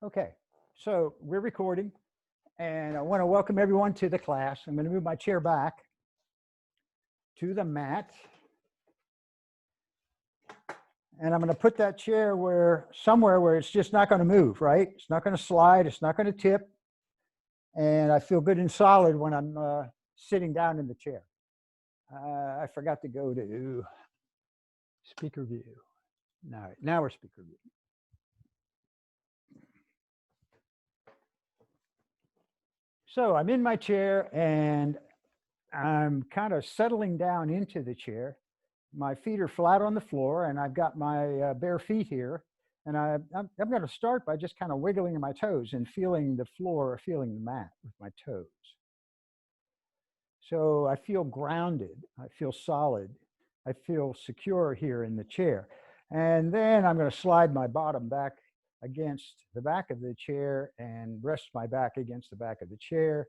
Okay, so we're recording, and I want to welcome everyone to the class. I'm going to move my chair back to the mat, and I'm going to put that chair somewhere where it's just not going to move, right? It's not going to slide, it's not going to tip, and I feel good and solid when I'm sitting down in the chair. I forgot to go to speaker view. Now we're speaker view. So I'm in my chair and I'm kind of settling down into the chair. My feet are flat on the floor and I've got my bare feet here. And I'm going to start by just kind of wiggling my toes and feeling the floor or feeling the mat with my toes. So I feel grounded. I feel solid. I feel secure here in the chair. And then I'm going to slide my bottom back against the back of the chair and rest my back against the back of the chair.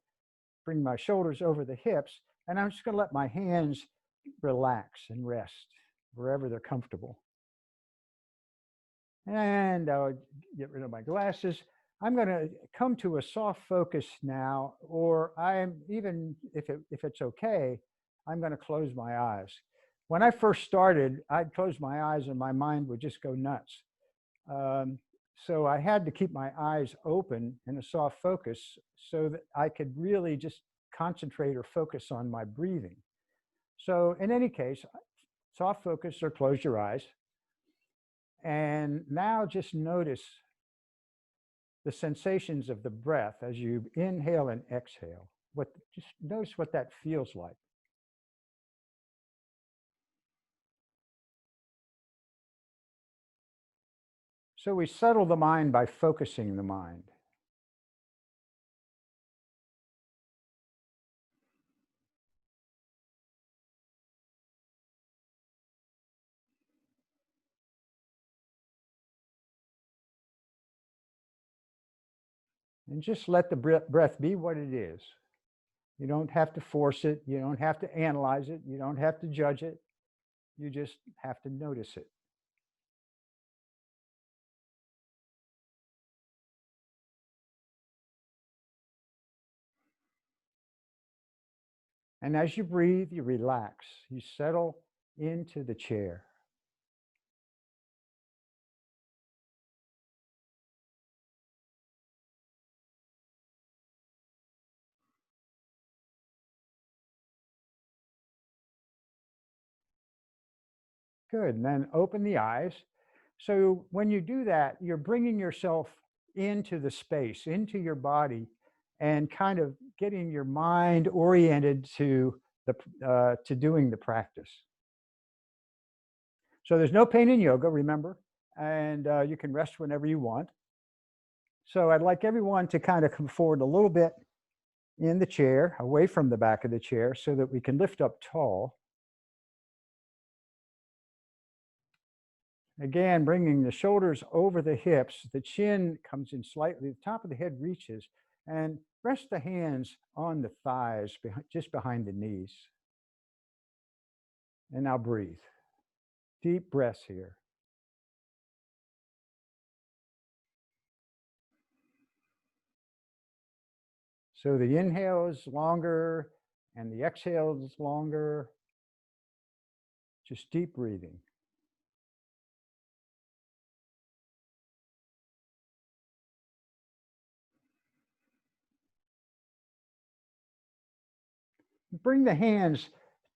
Bring my shoulders over the hips. And I'm just going to let my hands relax and rest wherever they're comfortable. And I'll get rid of my glasses. I'm going to come to a soft focus now, or even if it's okay, I'm going to close my eyes. When I first started, I'd close my eyes and my mind would just go nuts. So I had to keep my eyes open in a soft focus so that I could really just concentrate or focus on my breathing. So in any case, soft focus or close your eyes. And now just notice the sensations of the breath as you inhale and exhale. Just notice what that feels like. So we settle the mind by focusing the mind. And just let the breath be what it is. You don't have to force it. You don't have to analyze it. You don't have to judge it. You just have to notice it. And as you breathe, you relax. You settle into the chair. Good. And then open the eyes. So when you do that, you're bringing yourself into the space, into your body, and kind of getting your mind oriented to doing the practice. So there's no pain in yoga, remember, and you can rest whenever you want. So I'd like everyone to kind of come forward a little bit in the chair, away from the back of the chair, so that we can lift up tall. Again, bringing the shoulders over the hips, the chin comes in slightly, the top of the head reaches, and rest the hands on the thighs, just behind the knees. And now breathe. Deep breaths here. So the inhale is longer and the exhale is longer. Just deep breathing. Bring the hands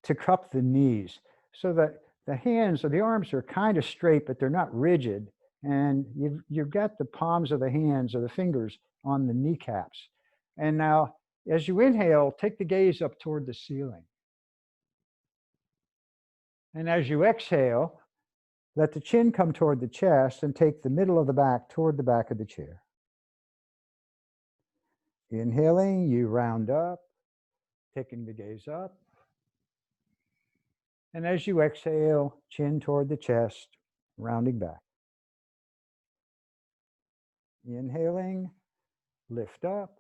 to cup the knees so that the hands or the arms are kind of straight, but they're not rigid. And you've got the palms of the hands or the fingers on the kneecaps. And now, as you inhale, take the gaze up toward the ceiling. And as you exhale, let the chin come toward the chest and take the middle of the back toward the back of the chair. Inhaling, you round up, taking the gaze up. And as you exhale, chin toward the chest, rounding back. Inhaling, lift up.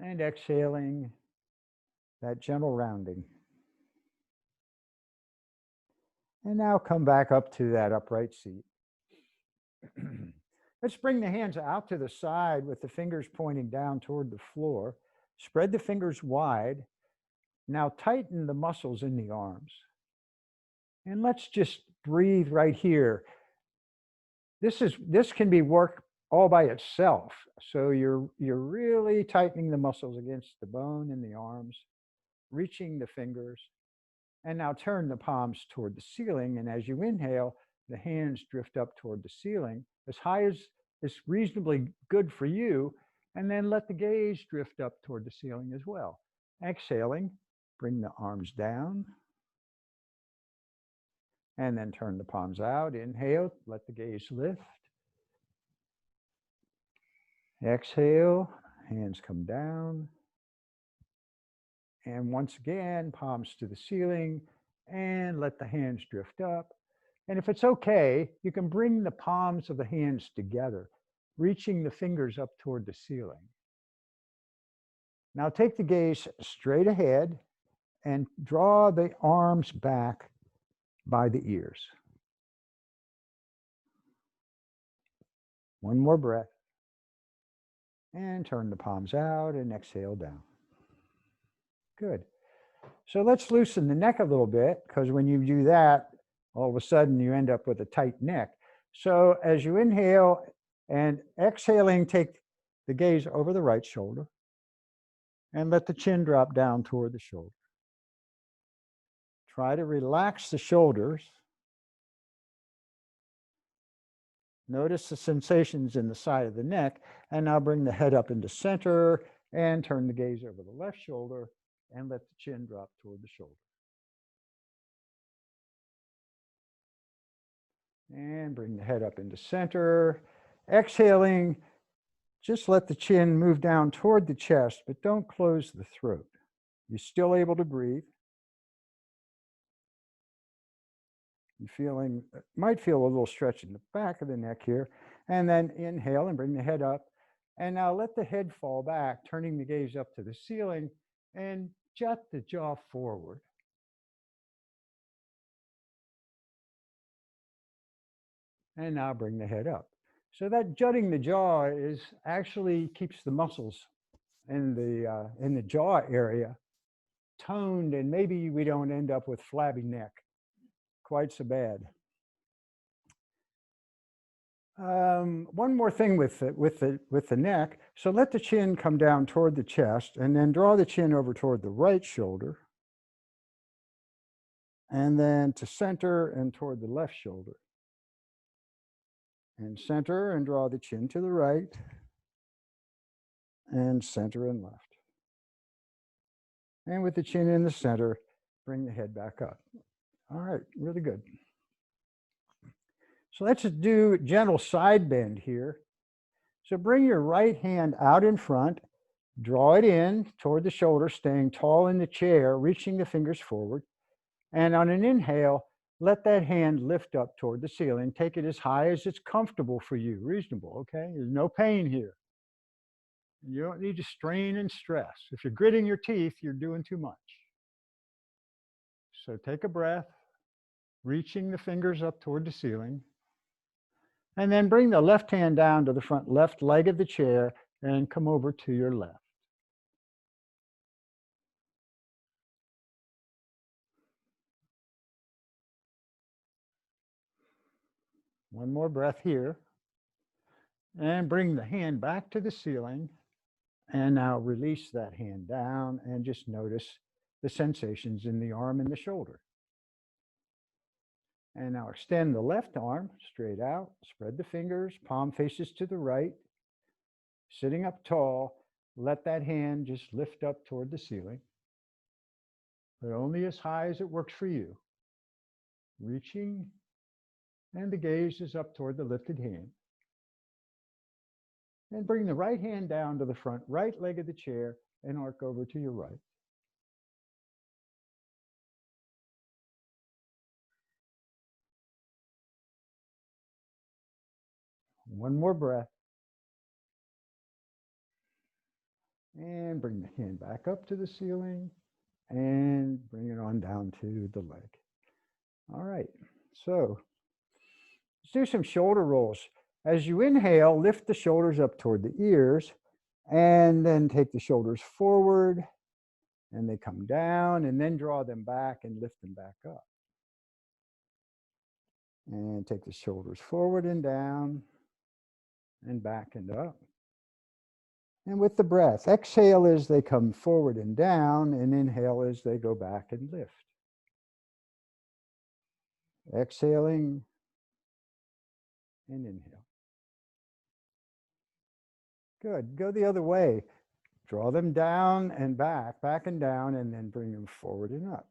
And exhaling, that gentle rounding. And now come back up to that upright seat. Let's bring the hands out to the side with the fingers pointing down toward the floor. Spread the fingers wide. Now tighten the muscles in the arms. And let's just breathe right here. This can be work all by itself. So you're really tightening the muscles against the bone in the arms, reaching the fingers. And now turn the palms toward the ceiling. And as you inhale, the hands drift up toward the ceiling as high as is reasonably good for you. And then let the gaze drift up toward the ceiling as well. Exhaling, bring the arms down. And then turn the palms out. Inhale, let the gaze lift. Exhale, hands come down. And once again, palms to the ceiling and let the hands drift up. And if it's okay, you can bring the palms of the hands together, reaching the fingers up toward the ceiling. Now take the gaze straight ahead and draw the arms back by the ears. One more breath. And turn the palms out and exhale down. Good. So let's loosen the neck a little bit, because when you do that, all of a sudden you end up with a tight neck. So as you inhale and exhaling, take the gaze over the right shoulder and let the chin drop down toward the shoulder. Try to relax the shoulders. Notice the sensations in the side of the neck, and now bring the head up into center and turn the gaze over the left shoulder and let the chin drop toward the shoulder. And bring the head up into center. Exhaling, just let the chin move down toward the chest, but don't close the throat. You're still able to breathe. You might feel a little stretch in the back of the neck here. And then inhale and bring the head up. And now let the head fall back, turning the gaze up to the ceiling, and jut the jaw forward. And now bring the head up. So that jutting the jaw actually keeps the muscles in the jaw area toned, and maybe we don't end up with flabby neck quite so bad. One more thing with the neck. So let the chin come down toward the chest, and then draw the chin over toward the right shoulder, and then to center and toward the left shoulder. And center and draw the chin to the right, and center and left. And with the chin in the center, bring the head back up. All right, really good. So let's do gentle side bend here. So bring your right hand out in front, draw it in toward the shoulder, staying tall in the chair, reaching the fingers forward. And on an inhale, let that hand lift up toward the ceiling. Take it as high as it's comfortable for you, reasonable, okay? There's no pain here. You don't need to strain and stress. If you're gritting your teeth, you're doing too much. So take a breath, reaching the fingers up toward the ceiling. And then bring the left hand down to the front left leg of the chair and come over to your left. One more breath here. And bring the hand back to the ceiling. And now release that hand down and just notice the sensations in the arm and the shoulder. And now extend the left arm straight out, spread the fingers, palm faces to the right, sitting up tall. Let that hand just lift up toward the ceiling, but only as high as it works for you. Reaching, and the gaze is up toward the lifted hand. And bring the right hand down to the front right leg of the chair and arc over to your right. One more breath. And bring the hand back up to the ceiling and bring it on down to the leg. All right, so let's do some shoulder rolls. As you inhale, lift the shoulders up toward the ears, and then take the shoulders forward, and they come down, and then draw them back and lift them back up. And take the shoulders forward and down, and back and up. And with the breath, exhale as they come forward and down, and inhale as they go back and lift. Exhaling and inhale. Good. Go the other way. Draw them down and back, back and down, and then bring them forward and up.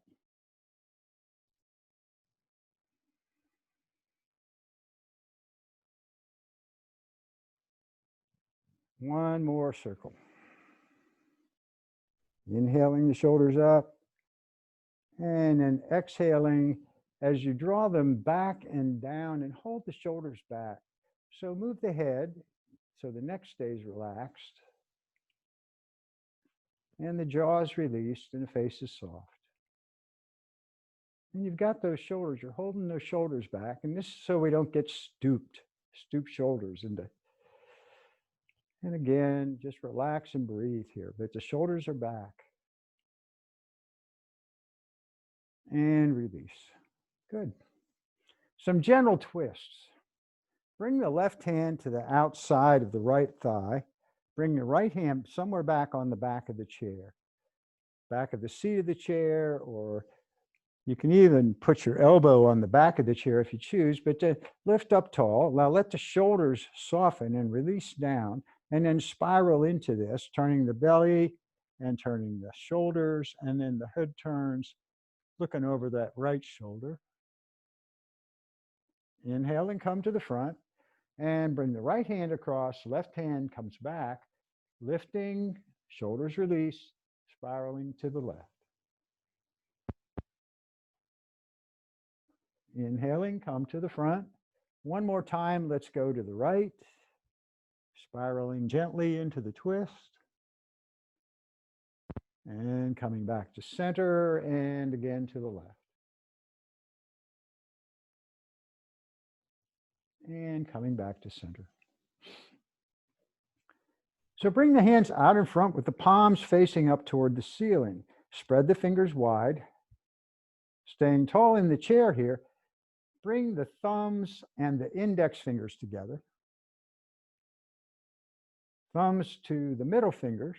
One more circle. Inhaling the shoulders up, and then exhaling as you draw them back and down, and hold the shoulders back. So move the head so the neck stays relaxed, and the jaw is released and the face is soft. And you've got those shoulders, you're holding those shoulders back, and this is so we don't get stooped shoulders into. And again, just relax and breathe here, but the shoulders are back. And release. Good. Some gentle twists. Bring the left hand to the outside of the right thigh. Bring the right hand somewhere back on the back of the chair, back of the seat of the chair, or you can even put your elbow on the back of the chair if you choose, but to lift up tall. Now let the shoulders soften and release down, and then spiral into this, turning the belly and turning the shoulders, and then the head turns, looking over that right shoulder. Inhale and come to the front, and bring the right hand across, left hand comes back, lifting, shoulders release, spiraling to the left. Inhaling, come to the front. One more time, let's go to the right, spiraling gently into the twist, and coming back to center, and again to the left. And coming back to center. So bring the hands out in front with the palms facing up toward the ceiling. Spread the fingers wide. Staying tall in the chair here, bring the thumbs and the index fingers together. Thumbs to the middle fingers.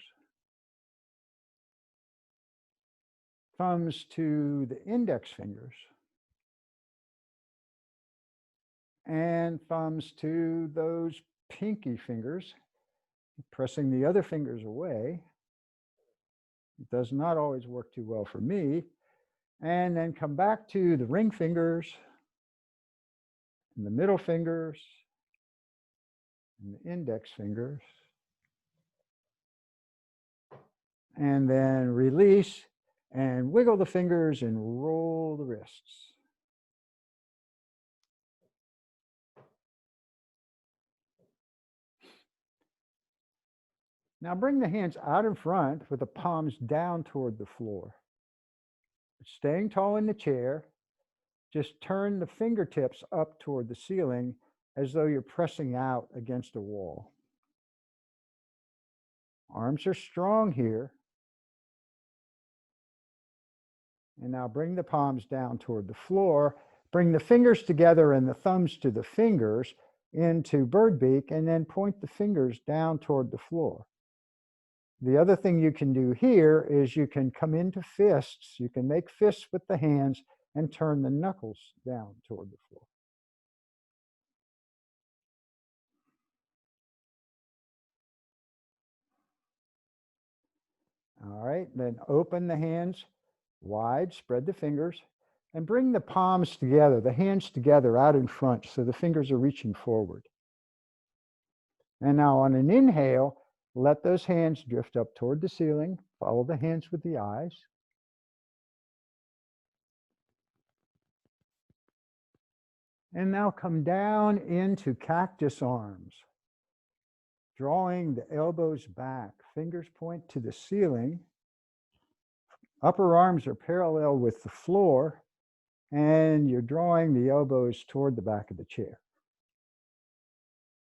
Thumbs to the index fingers. And thumbs to those pinky fingers, pressing the other fingers away. It does not always work too well for me. And then come back to the ring fingers, and the middle fingers, and the index fingers. And then release and wiggle the fingers and roll the wrists. Now bring the hands out in front with the palms down toward the floor. Staying tall in the chair, just turn the fingertips up toward the ceiling as though you're pressing out against a wall. Arms are strong here. And now bring the palms down toward the floor. Bring the fingers together and the thumbs to the fingers into bird beak, and then point the fingers down toward the floor. The other thing you can do here is you can come into fists. You can make fists with the hands and turn the knuckles down toward the floor. All right, then open the hands wide, spread the fingers, and bring the palms together, the hands together out in front so the fingers are reaching forward. And now on an inhale, let those hands drift up toward the ceiling. Follow the hands with the eyes. And now come down into cactus arms, drawing the elbows back. Fingers point to the ceiling. Upper arms are parallel with the floor, and you're drawing the elbows toward the back of the chair.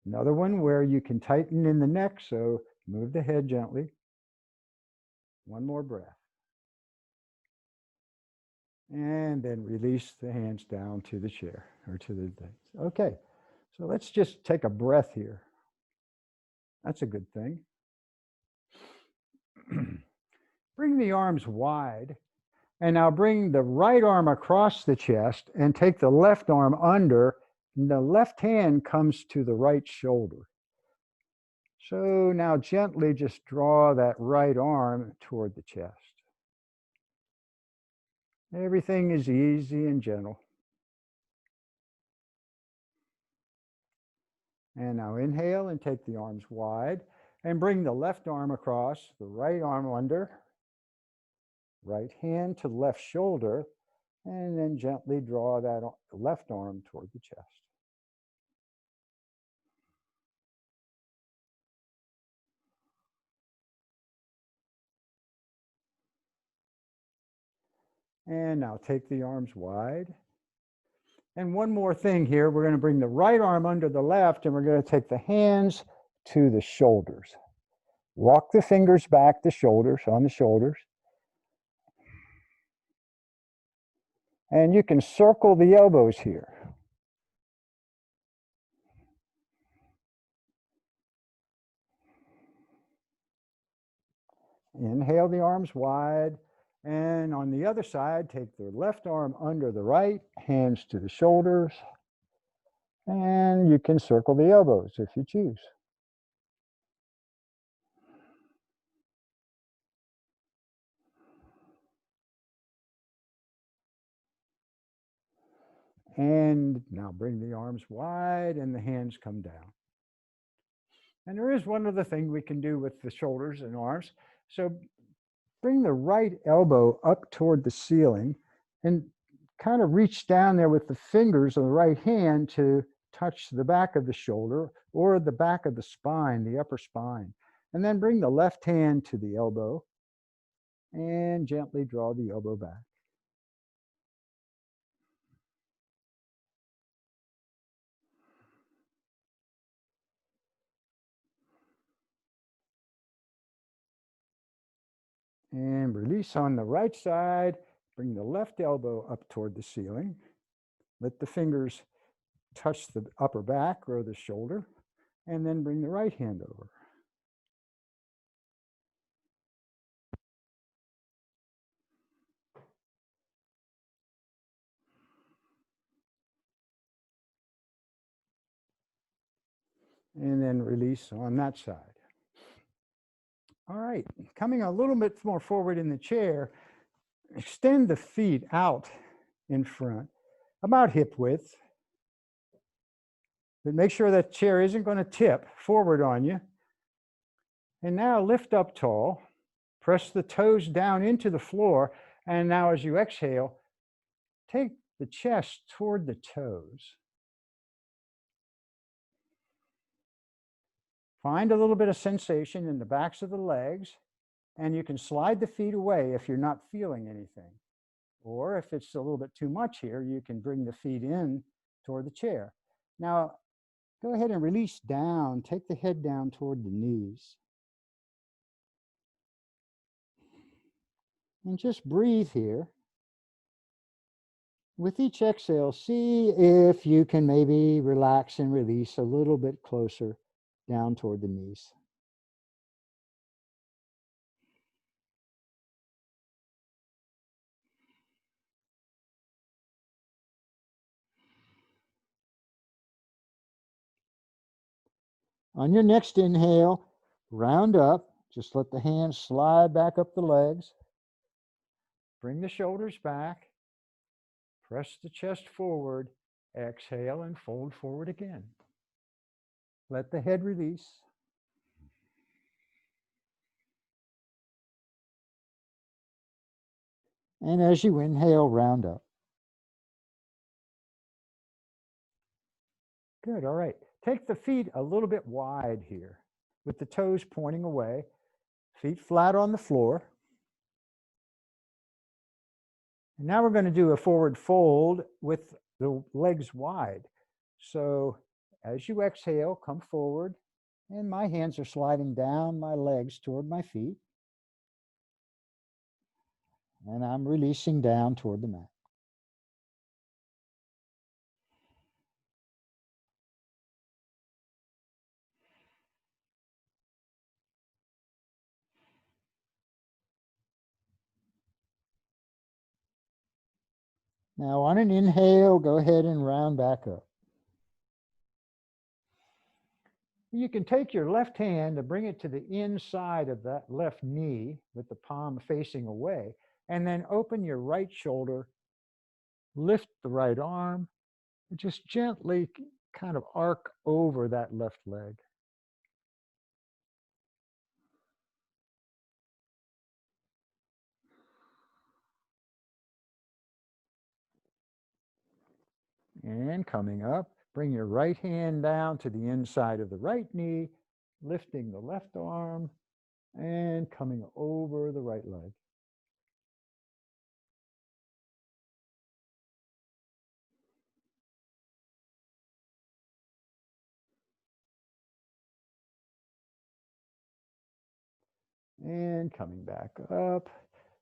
Another one where you can tighten in the neck, so move the head gently. One more breath. And then release the hands down to the chair or to the thing. Okay, so let's just take a breath here. That's a good thing. Bring the arms wide. And now bring the right arm across the chest and take the left arm under. And the left hand comes to the right shoulder. So now gently just draw that right arm toward the chest. Everything is easy and gentle. And now inhale and take the arms wide and bring the left arm across, the right arm under, right hand to left shoulder, and then gently draw that left arm toward the chest. And now take the arms wide. And one more thing here, we're going to bring the right arm under the left and we're going to take the hands to the shoulders. Walk the fingers back, the shoulders, on the shoulders. And you can circle the elbows here. Inhale the arms wide. And on the other side, take the left arm under the right, hands to the shoulders. And you can circle the elbows if you choose. And now bring the arms wide and the hands come down. And there is one other thing we can do with the shoulders and arms. So bring the right elbow up toward the ceiling and kind of reach down there with the fingers of the right hand to touch the back of the shoulder or the back of the spine, the upper spine. And then bring the left hand to the elbow and gently draw the elbow back. And release on the right side. Bring the left elbow up toward the ceiling. Let the fingers touch the upper back or the shoulder, and then bring the right hand over. And then release on that side. All right, coming a little bit more forward in the chair, extend the feet out in front, about hip width. But make sure that chair isn't going to tip forward on you. And now lift up tall, press the toes down into the floor, and now as you exhale, take the chest toward the toes. Find a little bit of sensation in the backs of the legs, and you can slide the feet away if you're not feeling anything. Or if it's a little bit too much here, you can bring the feet in toward the chair. Now, go ahead and release down. Take the head down toward the knees. And just breathe here. With each exhale, see if you can maybe relax and release a little bit closer down toward the knees. On your next inhale, round up. Just let the hands slide back up the legs. Bring the shoulders back. Press the chest forward. Exhale and fold forward again. Let the head release. And as you inhale, round up. Good, all right. Take the feet a little bit wide here with the toes pointing away, feet flat on the floor. And now we're going to do a forward fold with the legs wide. So as you exhale, come forward, and my hands are sliding down my legs toward my feet. And I'm releasing down toward the mat. Now on an inhale, go ahead and round back up. You can take your left hand and bring it to the inside of that left knee with the palm facing away, and then open your right shoulder, lift the right arm, and just gently kind of arc over that left leg. And coming up, bring your right hand down to the inside of the right knee, lifting the left arm and coming over the right leg. And coming back up,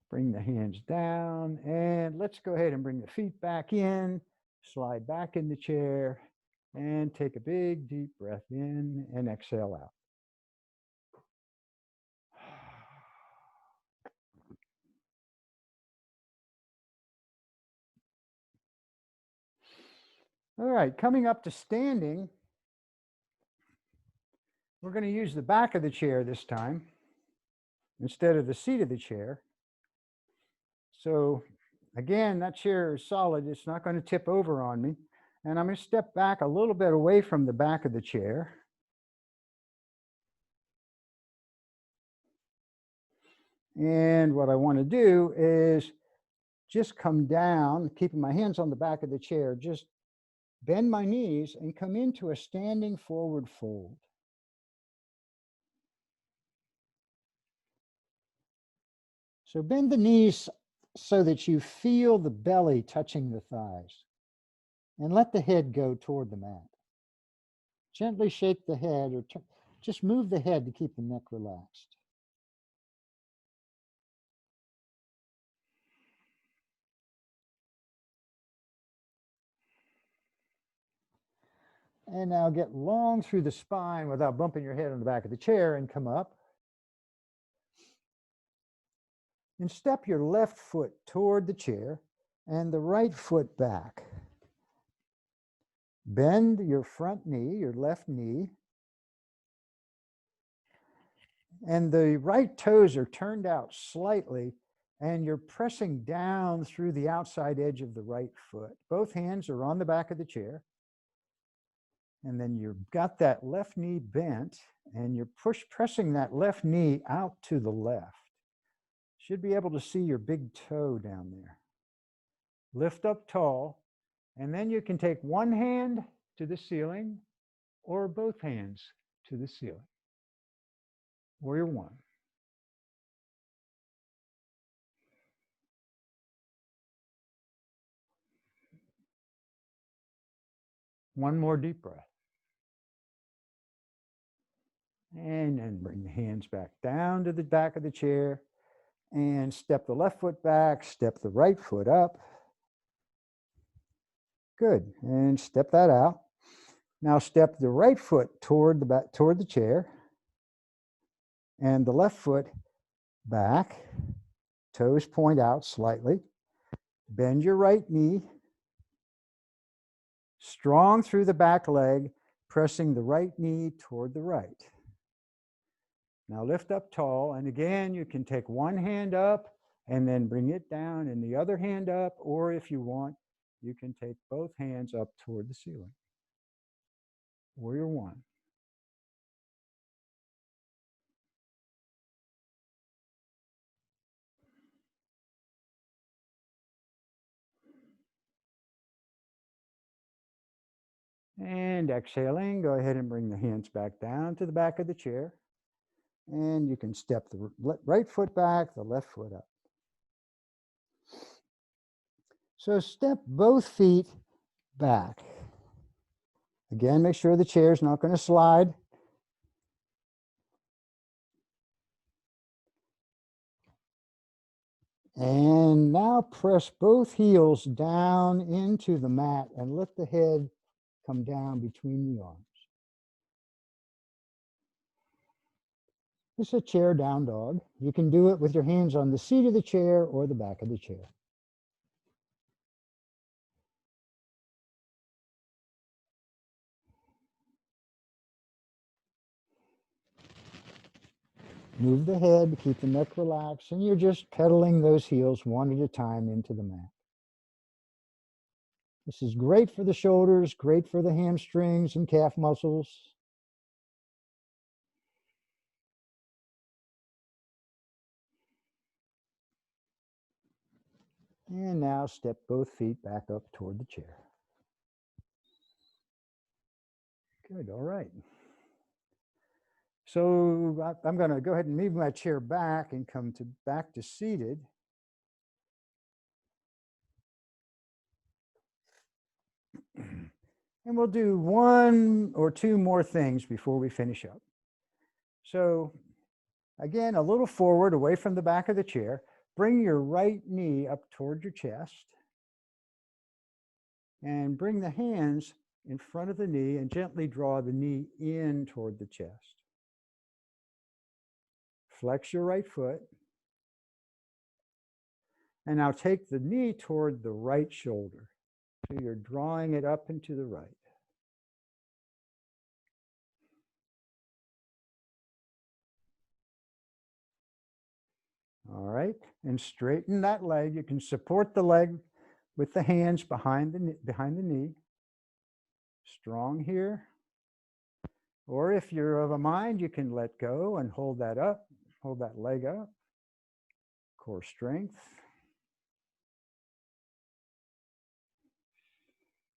bring the hands down, and let's go ahead and bring the feet back in, slide back in the chair, and take a big deep breath in and exhale out. All right, coming up to standing, we're going to use the back of the chair this time instead of the seat of the chair. So again, that chair is solid. It's not going to tip over on me. And I'm going to step back a little bit away from the back of the chair. And what I want to do is just come down, keeping my hands on the back of the chair, just bend my knees and come into a standing forward fold. So bend the knees so that you feel the belly touching the thighs, and let the head go toward the mat. Gently shake the head, or just move the head to keep the neck relaxed. And now get long through the spine without bumping your head on the back of the chair, and come up. And step your left foot toward the chair and the right foot back. Bend your front knee, your left knee, and the right toes are turned out slightly, and you're pressing down through the outside edge of the right foot. Both hands are on the back of the chair. And then you've got that left knee bent, and you're pressing that left knee out to the left. Should be able to see your big toe down there. Lift up tall, and then you can take one hand to the ceiling or both hands to the ceiling. Warrior one. One more deep breath. And then bring the hands back down to the back of the chair, and step the left foot back, step the right foot up. Good, and step that out. Now step the right foot toward the back, toward the chair, and the left foot back. Toes point out slightly. Bend your right knee. Strong through the back leg, pressing the right knee toward the right. Now lift up tall, and again, you can take one hand up and then bring it down, and the other hand up, or if you want, you can take both hands up toward the ceiling. Warrior one. And exhaling, go ahead and bring the hands back down to the back of the chair. And you can step the right foot back, the left foot up. So step both feet back. Again, make sure the chair is not going to slide. And now press both heels down into the mat and let the head come down between the arms. This is a chair down dog. You can do it with your hands on the seat of the chair or the back of the chair. Move the head, keep the neck relaxed, and you're just pedaling those heels one at a time into the mat. This is great for the shoulders, great for the hamstrings and calf muscles. And now step both feet back up toward the chair. Good, all right. So I'm going to go ahead and move my chair back and come back to seated. And we'll do one or two more things before we finish up. So again, a little forward, away from the back of the chair. Bring your right knee up toward your chest. And bring the hands in front of the knee and gently draw the knee in toward the chest. Flex your right foot. And now take the knee toward the right shoulder. So you're drawing it up and to the right. All right, and straighten that leg. You can support the leg with the hands behind the knee. Strong here. Or if you're of a mind, you can let go and hold that up, hold that leg up. Core strength.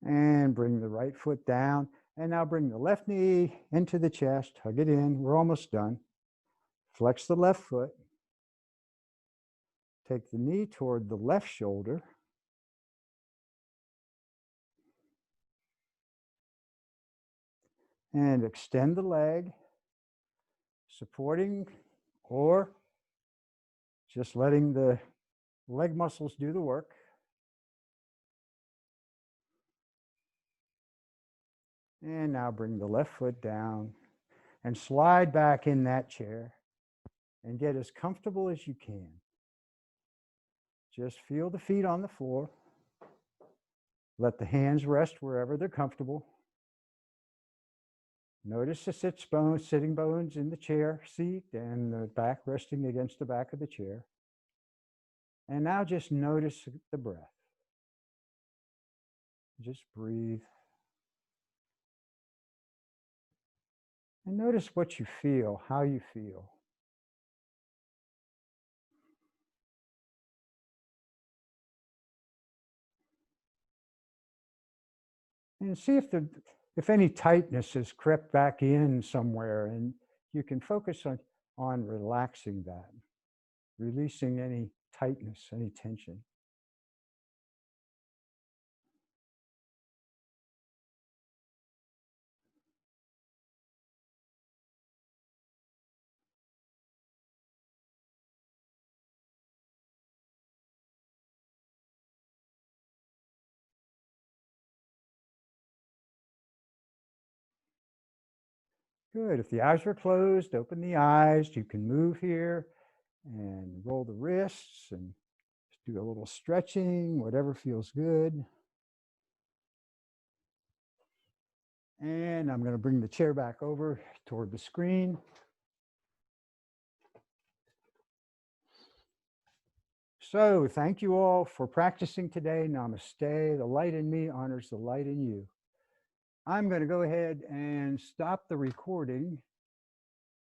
And bring the right foot down. And now bring the left knee into the chest, hug it in. We're almost done. Flex the left foot. Take the knee toward the left shoulder. And extend the leg, supporting or just letting the leg muscles do the work. And now bring the left foot down and slide back in that chair and get as comfortable as you can. Just feel the feet on the floor. Let the hands rest wherever they're comfortable. Notice the sitting bones in the chair seat and the back resting against the back of the chair. And now just notice the breath. Just breathe. And notice what you feel, how you feel. And see if any tightness has crept back in somewhere, and you can focus on relaxing that, releasing any tightness, any tension. Good. If the eyes are closed, open the eyes. You can move here and roll the wrists and do a little stretching, whatever feels good. And I'm going to bring the chair back over toward the screen. So thank you all for practicing today. Namaste. The light in me honors the light in you. I'm going to go ahead and stop the recording.